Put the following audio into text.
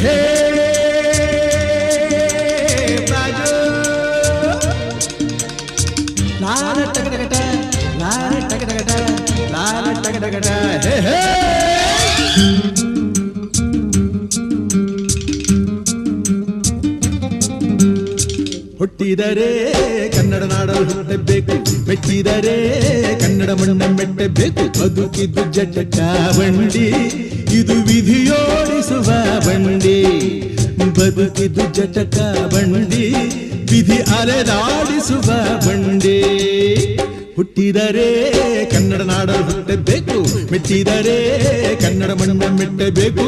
ಹೇ ಬಾಜು ಲಾಲ ಟಗಟಗಟ ಲಾಲ ಟಗಟಗಟ ಲಾಲ ಟಗಟಗಟ ಹೇ ಹೇ ಹುಟ್ಟಿದರೆ ಕನ್ನಡ ನಾಡಲು ಹುಟ್ಟಬೇಕು, ಮೆಟ್ಟಿದರೆ ಕನ್ನಡ ಮಣ್ಣ ಮೆಟ್ಟಬೇಕು. ಬದುಕಿದ್ದು ಜಟಕ ಬಂಡಿ, ಇದು ವಿಧಿಯೋಡಿಸುವ ಬಂಡಿ. ಬದುಕಿದ್ದು ಜಟಕ ಬಂಡಿ, ವಿಧಿ ಅಲೆದಾಡಿಸುವ ಬಂಡಿ. ಹುಟ್ಟಿದರೆ ಕನ್ನಡ ನಾಡಲು ಹುಟ್ಟಬೇಕು, ಮೆಟ್ಟಿದರೆ ಕನ್ನಡ ಮಣ್ಣ ಮೆಟ್ಟಬೇಕು.